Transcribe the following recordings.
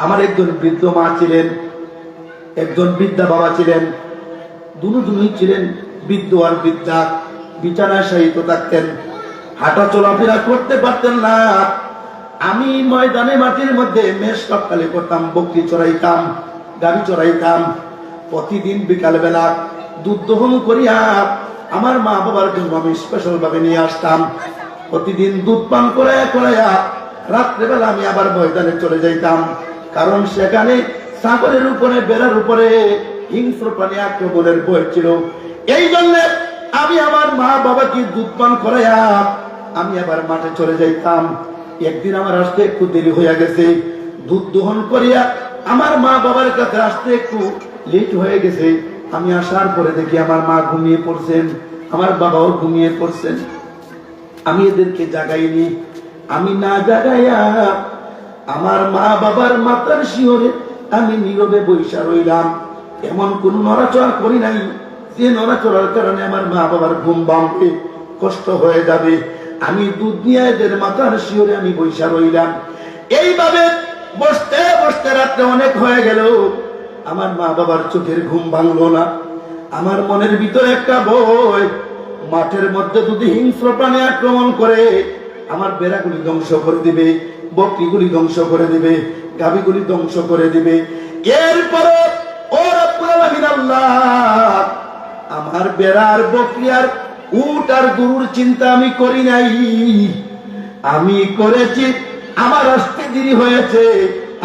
আমার একজন বৃদ্ধ মা ছিলেন, একজন বৃদ্ধা বাবা ছিলেন, দুজনই ছিলেন বৃদ্ধ আর বৃদ্ধা। বিছানায় শায়িত থাকতেন, হাঁটা চলাফেরা করতে পারতেন না। আমি ময়দানে মাটির মধ্যে মেষ সকালে করতাম, বকরি চড়াইতাম, গাড়ি চড়াইতাম। প্রতিদিন বিকাল বেলা দুধ দহন করিয়া আমার মা বাবার জন্য আমি স্পেশাল ভাবে নিয়ে আসতাম। প্রতিদিন দুধ পান করাইয়া রাত্রেবেলা আমি আবার ময়দানে চলে যাইতাম, কারণ সেখানে সাগরের উপরে বেড়ার উপরে হিংস্র প্রাণী আক্রমণের ভয় ছিল। এই জন্য আমি আমার মা বাবাকে দুধ পান করাইয়া আমি আবার মাঠে চলে যাইতাম। একদিন আমার আসতে একটু দেরি হয়ে গেছে, দুধ দহন করিয়া আমার মা বাবার কাছে আসতে একটু লেট হয়ে গেছে। আমি আসার পরে দেখি আমার মা ঘুমিয়ে পড়ছেন, আমার বাবাও ঘুমিয়ে পড়ছেন। আমি এদেরকে জাগাইনি, আমি না জাগাইয়া আমার মা বাবার মাথার শিওরে আমি নীরবে বৈশা রইলাম। এমন কোন নড়াচড়া করি নাই যে নড়াচড়ার কারণে আমার মা বাবার ঘুম ভাঙবে, কষ্ট হয়ে যাবে। আমি দুধ নিয়ে এদের মাথার শিওরে আমি বৈশা রইলাম। এইভাবে বসতে বসতে রাত্রে অনেক হয়ে গেল, আমার মা বাবার চোখের ঘুম ভাঙলো না। আমার মনের ভিতরে একটা ভয়, মাঠের মধ্যে যদি হিংস্র প্রাণী আক্রমণ করে আমার বেড়াগুলি ধ্বংস করে দিবে, বকরিগুলি ধ্বংস করে দিবে, গাভীগুলি ধ্বংস করে দিবে। এরপরে ও রব্বুল আলামিন আল্লাহ, আমার বেড়ার, বকরি আর উট আর গরুর চিন্তা আমি করি নাই। আমি করেছি আমার আসতে দেরি হয়েছে,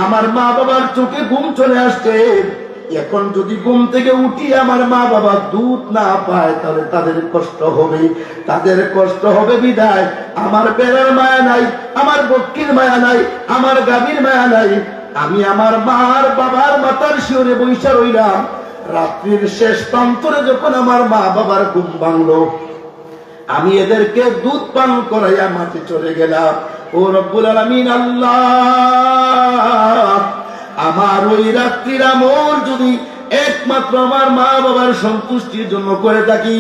আমার মা বাবার চোখে ঘুম চলে আসছে। এখন যদি ঘুম থেকে উঠি আমার মা বাবা দুধ না পায় তাহলে তাদের কষ্ট হবে, তাদের কষ্ট হবে বিদায় আমার বেড়ার মায়া নাই, আমার বকরির মায়া নাই, আমার গাভীর মায়া নাই। আমি আমার মার বাবার মাথার শিওরে বৈশা রইলাম। রাত্রির শেষ প্রান্তরে যখন আমার মা বাবার ঘুম ভাঙলো, আমি এদেরকে দুধ পান করাইয়া মাঠে চলে গেলাম। ও রব্বুল আলামিন আল্লাহ, আমার ওই রাত্রির আমল যদি একমাত্র আমার মা বাবার সন্তুষ্টির জন্য করে থাকি,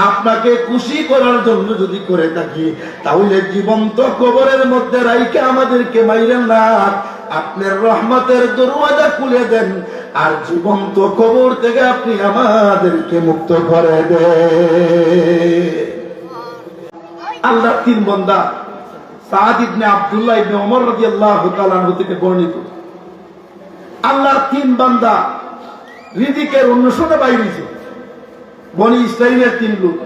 আপনাকে খুশি করার জন্য যদি করে থাকি, তাহলে জীবন্ত কবরের মধ্যে রাইখে আমাদেরকে মাইরেন না, আপনার রহমতের দরওয়াজা খুলে দেন আর জীবন্ত কবর থেকে আপনি আমাদেরকে মুক্ত করে দেন। আল্লাহ তিন বান্দা সাদ ইবনে আব্দুল্লাহ ইবনে ওমর রাদিয়াল্লাহু তাআলা আনহু থেকে বর্ণিত, আল্লাহর তিন বান্দা রিজিকের অন্বেষণে বাইরেছে। বনি ইসরাইলের তিন লোক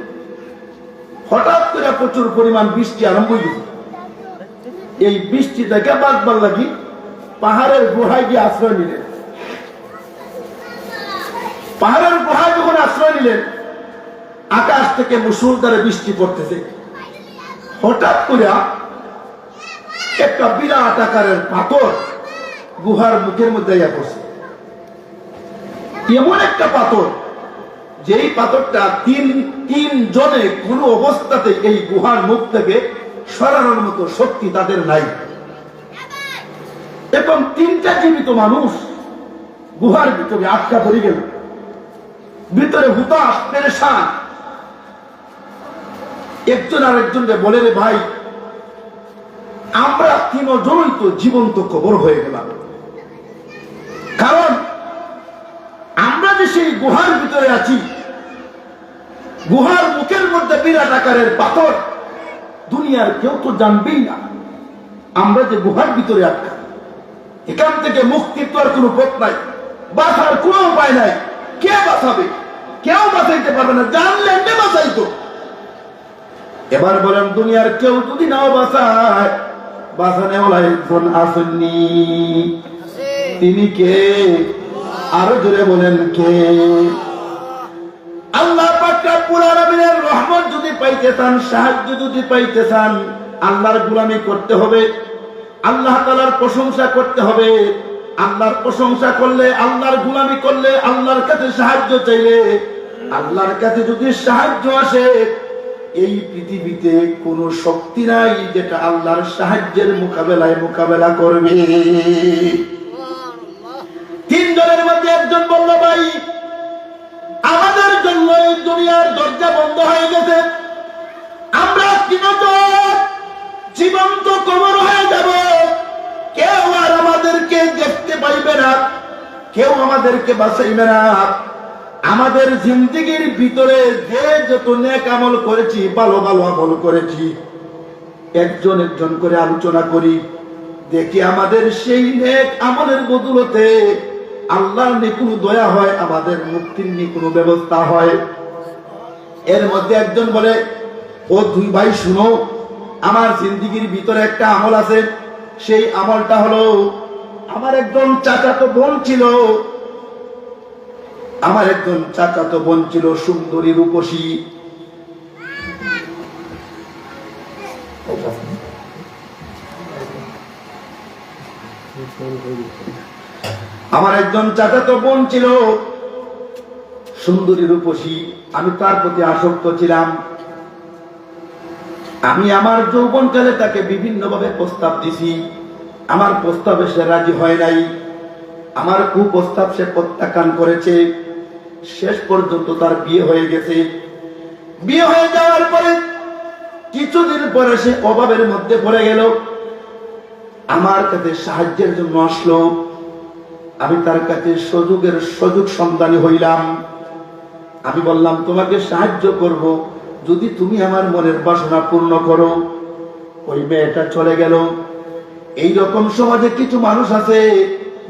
হঠাৎ করে প্রচুর পরিমাণ বৃষ্টি আরম্ভ হয়েছে। এই বৃষ্টি থেকে বাঁচবার লাগি পাহাড়ের গুহায় গিয়ে আশ্রয় নিলেন। পাহাড়ের গুহায় যখন আশ্রয় নিলেন, আকাশ থেকে মুষলধারে বৃষ্টি পড়তেছে। হঠাৎ করে একটা বিরাট আকারের পাথর গুহার মুখের মধ্যে পড়ছে। এমন একটা পাথর, যেই পাথরটা তিন জনে কোন অবস্থাতে এই গুহার মুখ থেকে সরানোর মতো শক্তি তাদের নাই। এবং তিনটা জীবিত মানুষ গুহার ভিতরে আটকা পড়ে গেল, ভিতরে হুতাশ পেরেশান। একজন আরেকজনকে বলে, রে ভাই, আমরা তিনজনই তো জীবন্ত কবর হয়ে গেলাম, কারণ আমরা যে সেই গুহার ভিতরে আছি, গুহার মুখের মধ্যে বিরাট আকারের পাথর, দুনিয়ার কেউ তো জানবেই না আমরা যে গুহার ভিতরে আটকা। এখান থেকে মুক্তির তো আর কোনো পথ নাই, বাঁচার কোনো উপায় নাই। কে বাঁচাবে? কেউ বাঁচাইতে পারবে না, জানলে এমনি বাঁচাইতো। এবার বলেন, দুনিয়ার কেউ যদি নাও বাঁচায়, বাঁচানে ওলা একজন আসেননি, তিনি কে? আরো জোরে বলেন কে? আল্লাহ পাক রব্বুল আলামিনের রহমত যদি পাইতে চান, সাহায্য যদি পাইতে চান, আল্লাহর গোলামি করতে হবে, আল্লাহ তাআলার প্রশংসা করতে হবে। আল্লাহর প্রশংসা করলে, আল্লাহর গোলামি করলে, আল্লাহর কাছে সাহায্য চাইলে, আল্লাহর কাছে যদি সাহায্য আসে, এই পৃথিবীতে কোন শক্তি নাই যেটা আল্লাহর সাহায্যের মোকাবেলা করবে। তিনজনের মধ্যে একজন বলল, ভাই, আমাদের জন্য এই দুনিয়ার দরজা বন্ধ হয়ে গেছে, আমরা তিনজন জীবন্ত কবর হয়ে যাব, কেউ আর আমাদেরকে দেখতে পাই না, কেউ আমাদেরকে বাঁচাইবে না। আমাদের জিন্দেগির ভিতরে যে যত নেক আমল করেছি, ভালো ভালো আমল করেছি, একজন একজন করে আলোচনা করি, দেখি আমাদের সেই নেক আমলের বদৌলতে আল্লাহর নিয়ে কোনো দয়া হয়, আমাদের মুক্তির নিয়ে কোনো ব্যবস্থা হয়। এর মধ্যে একজন বলে, ও দুই ভাই শুনো, আমার জিন্দেগির ভিতরে একটা আমল আছে। সেই আমলটা হলো, আমার একজন চাচাতো বোন ছিল সুন্দরী রূপসী। আমার একজন চাচাতো বোন ছিল সুন্দরী রূপসী। আমি তার প্রতি আসক্ত ছিলাম। আমি আমার যৌবনকালে তাকে বিভিন্ন ভাবে প্রস্তাব দিছি। আমার প্রস্তাবে সে রাজি হয় নাই। আমার কুপ্রস্তাব সে প্রত্যাখ্যান করেছে। শেষ পর্যন্ত তার বিয়ে হয়ে গেছে। বিয়ে হয়ে যাওয়ার পরে কিছুদিন পরে সে অভাবের মধ্যে পড়ে গেল। আমার কাছে সাহায্যের জন্য আসলো। আমি তার কাছে সুযোগ সন্ধানী হইলাম। আমি বললাম, তোমাকে সাহায্য করব যদি তুমি আমার মনের বাসনা পূর্ণ করো। ওই মেয়েটা চলে গেল। এইরকম সমাজে কিছু মানুষ আছে,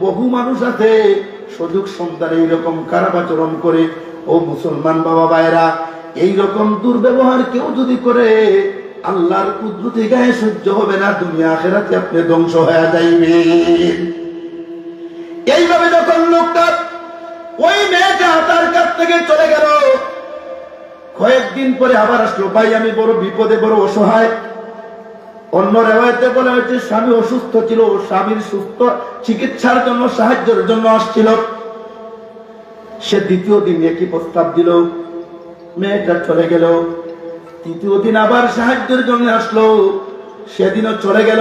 বহু মানুষ আছে, সুযোগ সন্ধানে এইরকম খারাপ আচরণ করে। ও মুসলমান বাবা ভাইরা, এইরকম দুর্ব্যবহার কেউ যদি করে, আল্লাহর কুদরতি গায়ে সহ্য হবে না। দুনিয়া আখিরাতে আপনি ধ্বংস হয়ে যাইবেন। এইভাবে যখন লোকটা, ওই মেয়েটা তার কাছ থেকে চলে গেল, কয়েকদিন পরে আবার আসলো, ভাই আমি বড় বিপদে, বড় অসহায়। অন্য রেওয়ায়েতে বলা হয়েছে স্বামী অসুস্থ ছিল, স্বামীর সুস্থ চিকিৎসার জন্য সাহায্যের জন্য আসছিল। সে দ্বিতীয় দিন একই প্রস্তাব দিল। মেয়েটা চলে গেল। তৃতীয় দিন আবার সাহায্যের জন্য আসলো। সেদিনও চলে গেল।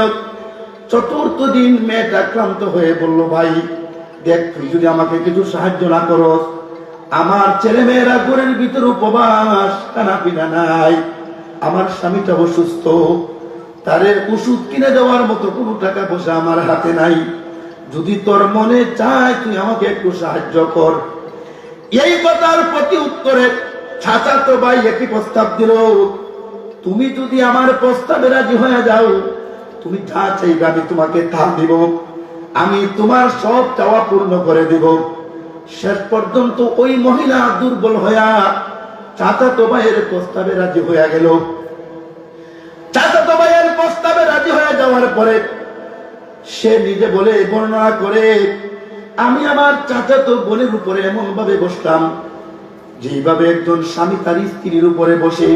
চতুর্থ দিন মেয়েটা ক্লান্ত হয়ে বলল, ভাই দেখ, তুই যদি আমাকে কিছু সাহায্য না করস, আমার ছেলে মেয়েরা ঘরের ভিতর উপবাস, খানা পিনা নাই, আমার স্বামীটা অসুস্থ, তারে ওষুধ কিনে দেওয়ার মতো কোনো টাকা পয়সা আমার হাতে নাই। যদি তোর মনে চায় তুই আমাকে একটু সাহায্য কর। এই কথার প্রতি উত্তরে চাচাতো ভাই একই প্রস্তাব দিল, তুমি যদি আমার প্রস্তাবে রাজি হয়ে যাও, তুমি যা চাইবে আমি তোমাকে তা দিব, আমি তোমার সব চাওয়া পূর্ণ করে দিব। শেষ পর্যন্ত ওই মহিলা দুর্বল হইয়া চাচাতো ভাইয়ের প্রস্তাবে রাজি হয়ে গেল। চাচাতো ভাইয়ের প্রস্তাবে রাজি হয়ে যাওয়ার পরে সে নিজে বলে, বর্ণনা করে, আমি আমার চাচাতো বোনের উপরে এমন ভাবে বসলাম যেভাবে একজন স্বামী তার স্ত্রীর উপরে বসে।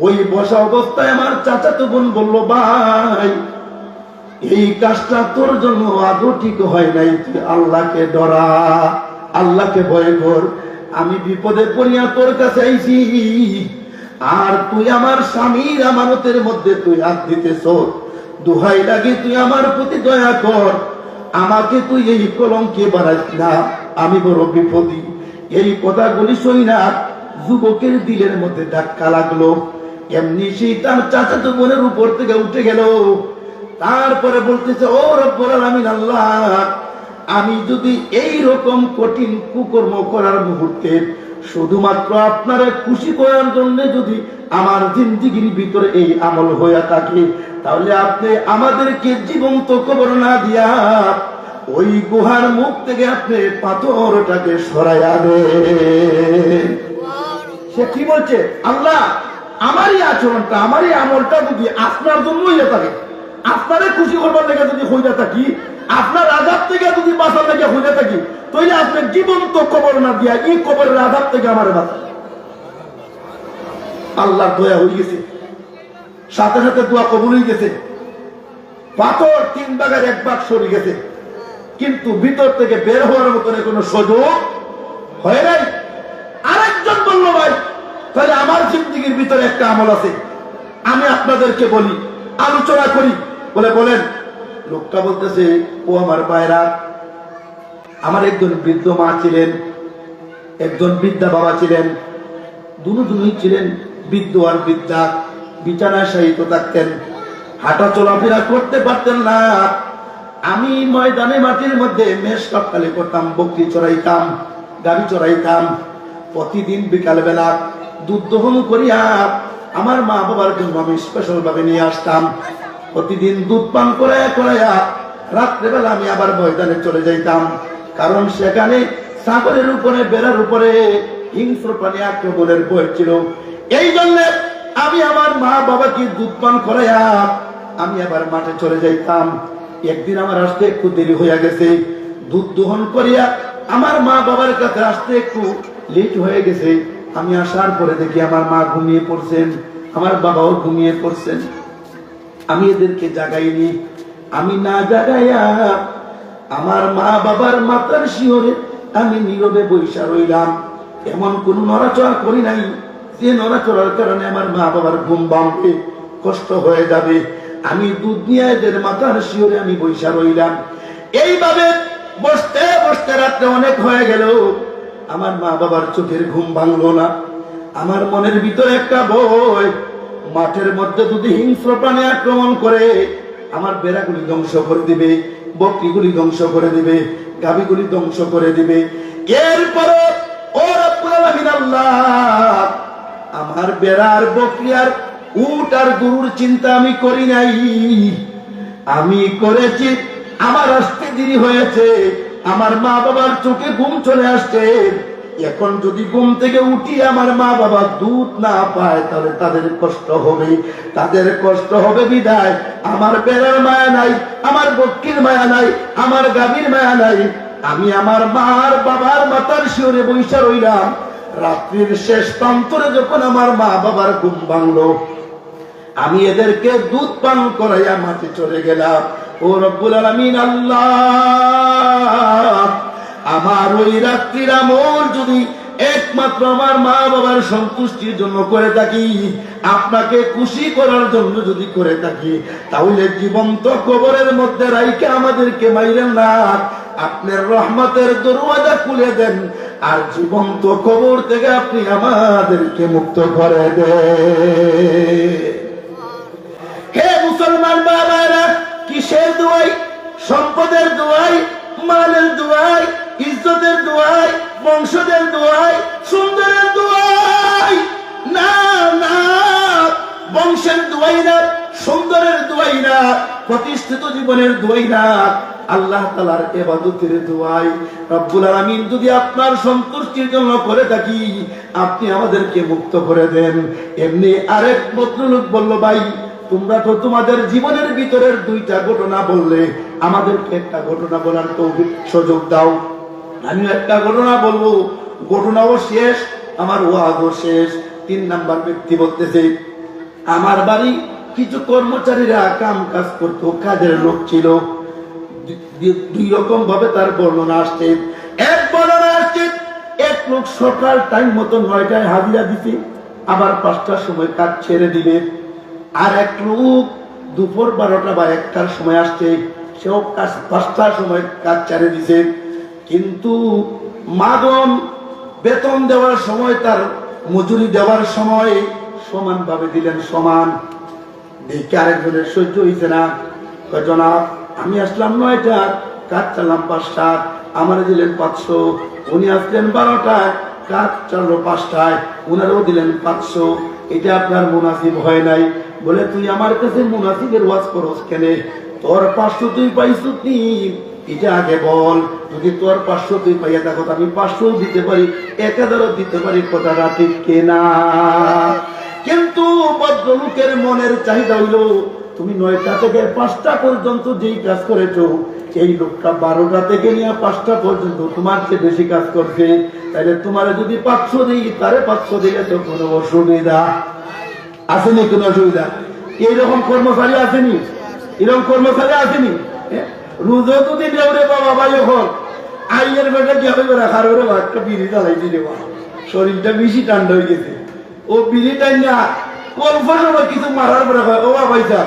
ওই বসা অবস্থায় আমার চাচাতো বোন বলল, ভাই এই কাজটা তোর জন্য আদৌ ঠিক হয় নাই, তুই আল্লাহকে ডরা, আল্লাহকে ভয় কর। আমি বিপদে পড়িয়া তোর কাছে আইছি, আর তুই আমার স্বামীর আমানতের মধ্যে তুই হাত দিতেছ। দোহাই লাগে তুই আমার প্রতি দয়া কর, আমাকে তুই এই কলঙ্কে বানাইস না, আমি বড় বিপদী। এই কথাগুলি শুই না যুবকের দিলের মধ্যে ধাক্কা লাগলো। এমনি সেই তার চাচাতো বোনের উপর থেকে উঠে গেল। তারপরে বলতেছে, ও রব্বুল আলামিন আল্লাহ, আমি যদি এই রকম কঠিন কুকর্ম করার মুহূর্তে শুধুমাত্র আপনারা খুশি করার জন্য যদি আমার জিন্দেগির ভিতরে এই আমল হইয়া থাকে, তাহলে আপনি আমাদেরকে জীবন্ত কবর না দিয়া ওই গুহার মুখ থেকে আপনি পাথরটাকে সরাইয়া দেন। সে কি বলছে, আল্লাহ আমার এই আচরণটা, আমার এই আমলটা যদি আপনার জন্য হইয়া থাকে, আপনারে খুশি করবার লেগে যদি হইয়া থাকি, আপনার আযাব থেকে যদি বাঁচার লেগে হইয়া থাকি, তাহলে আপনি জীবন্ত কবর না দিয়া এই কবরের আযাব থেকে আমার বাঁচান। আল্লাহর দয়া হয়ে গেছে, সাথে সাথে দোয়া কবুল হয়ে গেছে। পাথর 3 ভাগের 1 ভাগ সরে গেছে, কিন্তু ভিতর থেকে বের হওয়ার মতন কোনো সুযোগ হয় নাই। আরেকজন বলল, ভাই তাহলে আমার জিন্দেগির ভিতরে একটা আমল আছে, আমি আপনাদেরকে বলি, আলোচনা করি। বলে, বলেন। লোকটা বলতেছে, ও আমার ভাইরা, আমার একজন বৃদ্ধ মা ছিলেন, একজন বৃদ্ধা বাবা ছিলেন, দুজনই ছিলেন বৃদ্ধ আর বৃদ্ধা, বিছানায় শায়িত থাকতেন, হাঁটা চলাফেরা করতে পারতেন না। আমি ময়দানে মাটির মধ্যে মেষ সকালে করতাম, বকরি চড়াইতাম, গাড়ি চড়াইতাম। প্রতিদিন বিকাল বেলা দুধ দহন করিয়া আমার মা বাবার জন্য আমি স্পেশাল ভাবে নিয়ে আসতাম। প্রতিদিন দুধ পান করাইয়া করাইয়া রাত্রেবেলা আমি আবার ময়দানে চলে যাইতাম, কারণ সেখানে সাগরের উপরে বেড়ার উপরে হিংস্র প্রাণী আক্রমণের ভয় ছিল। এই জন্য আমি আমার মা বাবাকে দুধ পান করাইয়া আমি আবার মাঠে চলে যাইতাম। একদিন আমার আসতে একটু দেরি হইয়া গেছে, দুধ দহন করিয়া আমার মা বাবার কাছে আসতে একটু লেট হয়ে গেছে। আমি আসার পরে দেখি আমার মা ঘুমিয়ে পড়ছেন, আমার বাবাও ঘুমিয়ে পড়ছেন। আমি এদেরকে জাগাইনি, আমি না জাগাইয়া আমার মা বাবার মাথার শিওরে আমি নীরবে বৈশা রইলাম। এমন কোন নড়াচড়া করি নাই যে নড়াচড়ার কারণে আমার মা বাবার ঘুম ভাঙবে, কষ্ট হয়ে যাবে। আমি দুধ নিয়ে এদের মাথার শিওরে আমি বৈশা রইলাম। এইভাবে বসতে বসতে রাত্রে অনেক হয়ে গেল, আমার মা বাবার চোখের ঘুম ভাঙলো না। আমার মনের ভিতরে একটা ভয়, মাঠের মধ্যে যদি হিংস্র প্রাণী আক্রমণ করে আমার বেড়াগুলি ধ্বংস করে দিবে, বকরিগুলি ধ্বংস করে দিবে, গাভীগুলি ধ্বংস করে দিবে। এরপরে ও রব্বুল আলামিন আল্লাহ, আমার বেড়ার, বকরি আর উট আর গরুর চিন্তা আমি করি নাই, আমি করেছি আমার আসতে দেরি হয়েছে, আমার মা বাবার চোখে ঘুম চলে আসছে। এখন যদি ঘুম থেকে উঠি আমার মা বাবা দুধ না পায় তাহলে তাদের কষ্ট হবে, তাদের কষ্ট হবে বিদায় আমার বেড়ার মায়া নাই, আমার বকরির মায়া নাই, আমার গাভীর মায়া নাই। আমি আমার মার বাবার মাথার শিওরে বৈশা রইলাম। রাত্রির শেষ প্রান্তরে যখন আমার মা বাবার ঘুম ভাঙলো, আমি এদেরকে দুধ পান করাইয়া মাঠে চলে গেলাম। ও রব্বুল আলামিন আল্লাহ, আমার ওই রাত্রির আমল যদি একমাত্র আমার মা বাবার সন্তুষ্টির জন্য করে থাকি, আপনাকে খুশি করার জন্য যদি করে থাকি, তাহলে জীবন্ত কবরের মধ্যে রাইকে আমাদেরকে মাইরেন না, আপনার রহমতের দরওয়াজা খুলে দেন আর জীবন্ত কবর থেকে আপনি আমাদেরকে মুক্ত করে দেন। হে মুসলমান বাবারা, কিসের দোয়াই? সম্পদের দোয়াই, মালের দোয়াই, ইজ্জতের দোয়াই, বংশদের দোয়াই, সুন্দরের দোয়াই না, না, বংশের দোয়াই না, সুন্দরের দোয়াই না, প্রতিষ্ঠিত জীবনের দোয়াই না, আল্লাহ তাআলার ইবাদতের দোয়াই। রব্বুল আলামিন যদি আপনার সন্তুষ্টির জন্য করে থাকি, আপনি আমাদেরকে মুক্ত করে দেন। এমনি আরেক ভদ্রলোক বলল, ভাই তোমরা তো তোমাদের জীবনের ভিতরের দুইটা ঘটনা বললে, আমাদেরকে একটা ঘটনা বলার তৌফিক সুযোগ দাও। আমি একটা ঘটনা বলবো, ঘটনাও শেষ, আমার ওয়াজও শেষ। 3 নাম্বার ব্যক্তি বলতেছে, আমার বাড়ি কিছু কর্মচারীরা কাম কাজ করতো, কাজের লোক ছিল। 2 রকম ভাবে তার বর্ণনা আসছে। এক বর্ণনা আসছে, এক লোক সকাল টাইম মতো 9টায় হাজিরা দিতে, আবার 5টার সময় কাজ ছেড়ে দিবে। আর এক লোক দুপুর 12টা বা 1টার সময় আসছে, সেও কাজ 5টার সময় কাজ ছেড়ে দিছে। কিন্তু মাদন বেতন দেওয়ার সময়, তার মজুরি দেওয়ার সময় সমান ভাবে দিলেন, সমান। দেখে আরেকজনের সহ্য হইছে না, জনাব আমি আসলাম 9টা, কাজ চালাম 5টা, আমার দিলেন 500। উনি আসলেন 12টায়, কাজ চাললো 5টায়, উনারও দিলেন 500। এটা আপনার মুনাসিব হয় নাই। বলে, তুই আমার কাছে মুনাসিবের ওয়াজ করস কেন? তোর 500 তুই পাইছু নি, এটা আগে বল। যদি তোর 500 তুই পাইয়া থাকো, আমি 500 দিতে পারি, 1000 দিতে পারি, কথাটা ঠিক কিনা? কিন্তু ভদ্রলোকের মনের চাহিদা হইল, তুমি 9টা থেকে 5টা পর্যন্ত যেই কাজ করেছো, এই লোকটা 12টা থেকে নিয়ে 5টা পর্যন্ত তোমার চেয়ে বেশি কাজ করছে, তাহলে তোমার যদি 500 দিই, তারে 500 দিলে তো কোনো অসুবিধা আসেনি? কোনো অসুবিধা? এইরকম কর্মচারী আসেনি? এরকম কর্মচারী আসেনি? রোজও যদি দেওরে বাবা ভাই, এখন আইয়ের বেটা কি হবে, রাখার ওরে একটা বিড়ি জ্বালাই দিলে, শরীরটা বেশি ঠান্ডা হয়ে গেছে। ও বিড়ি টাইম না, অল্প সময় কিছু মারার পরে হয়, ও বাবা ভাইসা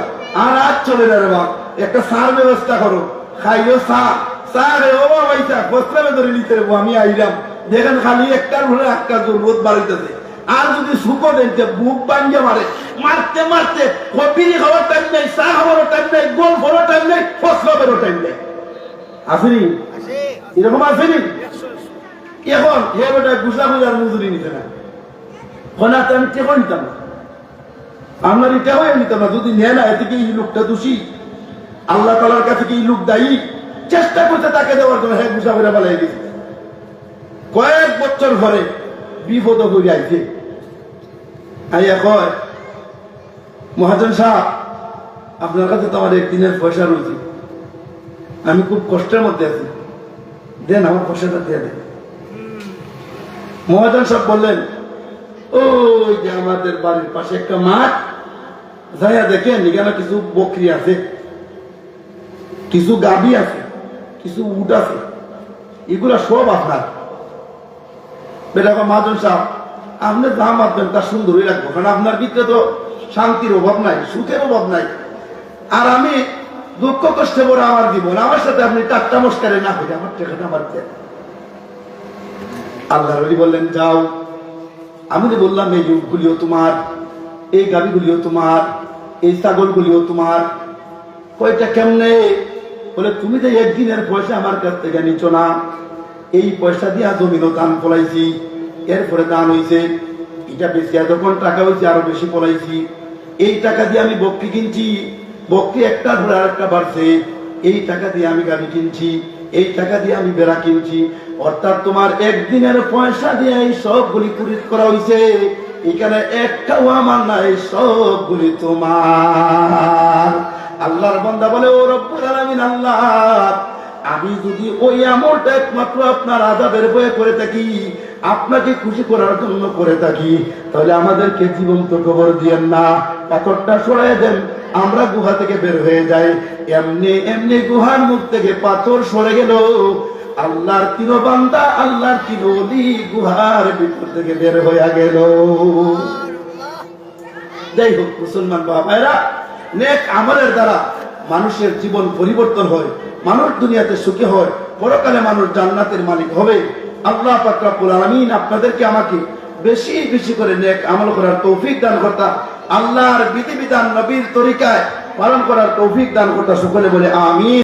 আর আজ চলে না রে বাপ, একটা সার ব্যবস্থা করো, খাইও চা, চা রে ও বাবা ভাইসা বস্ত্রাবে ধরে নিতে রেবো, আমি আইলাম, দেখেন খালি একটার ভরে একটা রোদ বাড়িতেছে। আর যদি সুখো দেন, বুক বাঙ্গে মারে, মারতে মারতে বিড়ি খাওয়ার টাইম নেই, চা খাওয়ারও টাইম নেই, গোল ফোরার টাইম নেই, ফসলাবেরও টাইম নেই। আসেনি? এরকম আসেনি? এখন হে বেটা গুসা গুজার মজুরি নিতে না, কোন আমি টেকো নিতাম না, আপনার টেকো নিতাম না। যদি নেয় না এদিকে এই লোকটা দোষী, আল্লাহ তাআলার কাছে কি এই লোক দায়ী? চেষ্টা করতে তাকে দেওয়ার জন্য হ্যাঁ গুসা করে ফেলাই দিচ্ছে। কয়েক বছর পরে বিপদ করে আইছে, আইয়া কয় মহাজন সাহেব আপনার কাছে তো আমার একদিনের পয়সা রয়েছে, আমি খুব কষ্টের মধ্যে আছি, দেন আমার পয়সাটা দিয়ে দেন। মহাজন সাহেব বললেন ওই যে আমাদের বাড়ির পাশে একটা মাঠ, যাইয়া দেখেন এখানে কিছু বকরি আছে, কিছু গাভী আছে, কিছু উট আছে, এগুলা সব আপনার। বেটা মহাজন সাহেব আপনি যা মারবেন তা সুন্দরই রাখবো, কারণ আপনার ভিতরে তো শান্তির অভাব নাই, সুখের অভাব নাই, আর আমি দুঃখ কষ্টে পড়ে আমার জীবন, আমার সাথে আপনি টাট্টা মস্কারে না করে আমার টাকাটা আমার দেন। আল্লাহ নবী বললেন যাও। আমি তো বললাম এই উটগুলিও তোমার, এই গাভীগুলিও তোমার, এই ছাগলগুলিও তোমার। কয়টা কেমনে? বলে তুমি তো একদিনের পয়সা আমার কাছ থেকে নিচ্ছ না, এই পয়সা দিয়া জমিনও দান ফলাইছি, এরপরে দান হয়েছে, এটা বেশি যখন টাকা হয়েছে আরো বেশি ফলাইছি, এই টাকা দিয়ে আমি বকরি কিনছি, বকরি একটা ধরে আর একটা বাড়ছে, এই টাকা দিয়ে আমি গাড়ি কিনছি, এই টাকা দিয়ে আমি বেড়া কিনছি। অর্থাৎ তোমার একদিনের পয়সা দিয়ে এই সবগুলি খরিদ করা হয়েছে, এখানে একটাও আমার নাই, সবগুলি তোমার। আল্লাহর বান্দা বলে ও রব্বুল আলামিন আল্লাহ, আমি যদি ওই আমলটা একমাত্র আপনার আযাবের ভয়ে করে থাকি, আপনাকে খুশি করার জন্য করে থাকি, তাহলে আমাদেরকে জীবন্ত কবর দিয়েন না, পাথরটা সরাই দেন, আমরা গুহা থেকে বের হয়ে যাই। এমনি এমনি গুহার মুখ থেকে পাথর সরে গেল, আল্লাহর তিন বান্দা, আল্লাহর তিন ওলি গুহার ভিতর থেকে বের হয়ে গেল। যাই হোক মুসলমান বাবারা, নেক আমলের দ্বারা মানুষের জীবন পরিবর্তন হয়, মানুষ দুনিয়াতে সুখী হয়, পরকালে মানুষ জান্নাতের মালিক হবে। আল্লাহ পাক রব্বুল আলামিন আপনাদেরকে আমাকে বেশি বেশি করে নেক আমল করার তৌফিক দান করতা, আল্লাহর বিধিবিধান নবীর তরিকায় পালন করার তৌফিক দান করতা। সকলে বলে আমিন।